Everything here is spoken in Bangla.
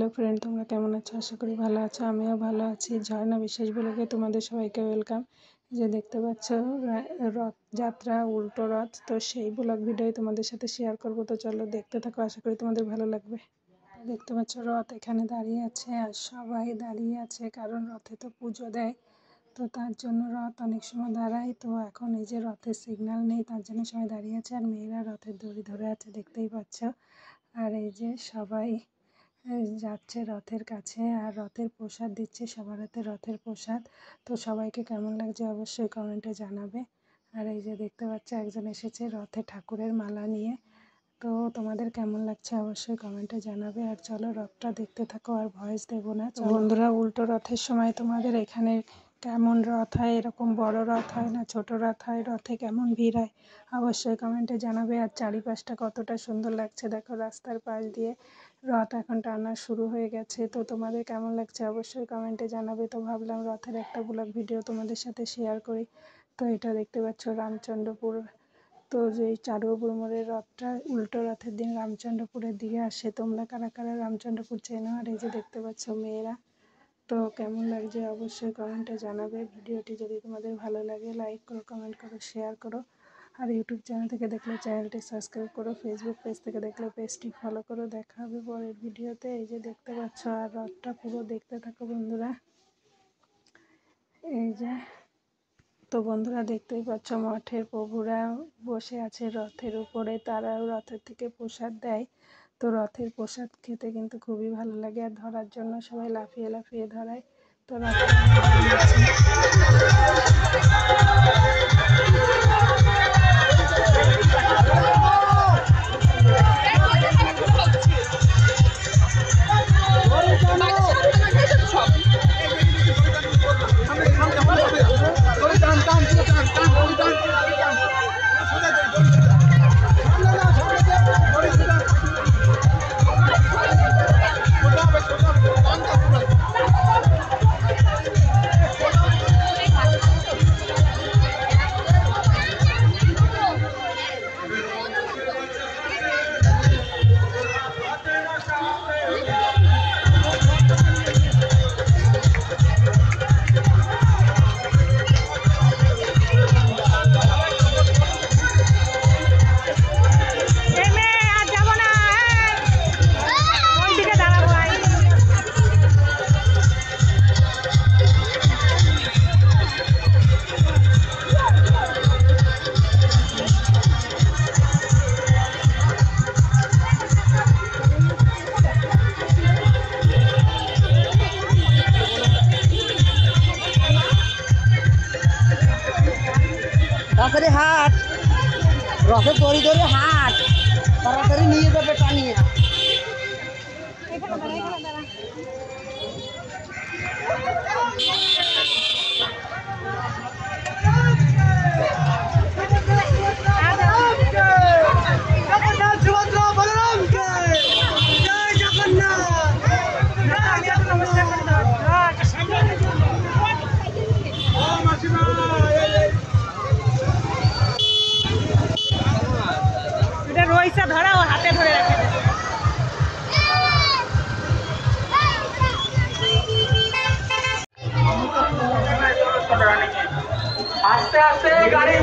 হ্যালো ফ্রেন্ড, তোমরা কেমন আছো? আশা করি ভালো আছো। আমিও ভালো আছি। ঝর্ণা বিশ্বাস ব্লগে তোমাদের সবাইকে ওয়েলকাম। যে দেখতে পাচ্ছ রথযাত্রা, উল্টো রথ, তো সেই ব্লগ ভিডিও তোমাদের সাথে শেয়ার করব। তো চলো দেখতে থাকো, আশা করি তোমাদের ভালো লাগবে। দেখতে পাচ্ছ রথ এখানে দাঁড়িয়ে আছে আর সবাই দাঁড়িয়ে আছে, কারণ রথে তো পুজো দেয়, তো তার জন্য রথ অনেক সময় দাঁড়ায়। তো এখন এই যে রথের সিগন্যাল নেই, তার জন্য সবাই দাঁড়িয়ে আছে আর মেয়েরা রথের দড়ি ধরে আছে, দেখতেই পাচ্ছ। আর এই যে সবাই যাচ্ছে রথের কাছে আর রথের প্রসাদ দিচ্ছে সবার হাতে, রথের প্রসাদ। তো সবাইকে কেমন লাগছে অবশ্যই কমেন্টে জানাবে। আর এই যে দেখতে পাচ্ছ একজন এসেছে রথে ঠাকুরের মালা নিয়ে, তো তোমাদের কেমন লাগছে অবশ্যই কমেন্টে জানাবে। আর চলো রথটা দেখতে থাকো, আর ভয়েস দেবো না। বন্ধুরা, উল্টো রথের সময় তোমাদের এখানে কেমন রথ হয়? এরকম বড় রথ হয় না ছোট রথ হয়? রথে কেমন ভিড় হয় অবশ্যই কমেন্টে জানাবে। আর চারিপাশটা কতটা সুন্দর লাগছে দেখো, রাস্তার পাশ দিয়ে রথ এখন টানা শুরু হয়ে গেছে। তো তোমাদের কেমন লাগছে অবশ্যই কমেন্টে জানাবে। তো ভাবলাম রথের একটা ব্লগ ভিডিও তোমাদের সাথে শেয়ার করি। তো এটা দেখতে পাচ্ছ রামচন্দ্রপুর, তো যেই চারুপুর মোড়ের রথটা উল্টো রথের দিন রামচন্দ্রপুরের দিকে আসে। তোমরা কারা কারা রামচন্দ্রপুর চেনো? আর এই যে দেখতে পাচ্ছ মেয়েরা, তো কেমন লাগছে অবশ্যই কমেন্টে জানাবে। ভিডিওটি যদি তোমাদের ভালো লাগে লাইক করো, কমেন্ট করো, শেয়ার করো। আর ইউটিউব চ্যানেল থেকে দেখলে চ্যানেলটি সাবস্ক্রাইব করো, ফেসবুক পেজ থেকে দেখলে পেজটি ফলো করো। দেখা হবে পরের ভিডিওতে। এই যে দেখতে পাচ্ছ আর রথটা পুরো দেখতে থাকো বন্ধুরা। এই যে তো বন্ধুরা দেখতেই পাচ্ছ মঠের প্রভুরা বসে আছে রথের উপরে, তারাও রথের থেকে প্রসাদ দেয়। তো রথের প্রসাদ খেতে কিন্তু খুবই ভালো লাগে, আর ধরার জন্য সবাই লাফিয়ে লাফিয়ে ধরায়। তো তাড়াতাড়ি হাট, রথে দড়ি ধরে হাট, তাড়াতাড়ি নিয়ে যাবে টানিয়ে। ধরা ও হাতে ধরে রাখে। আস্তে আস্তে গাড়ি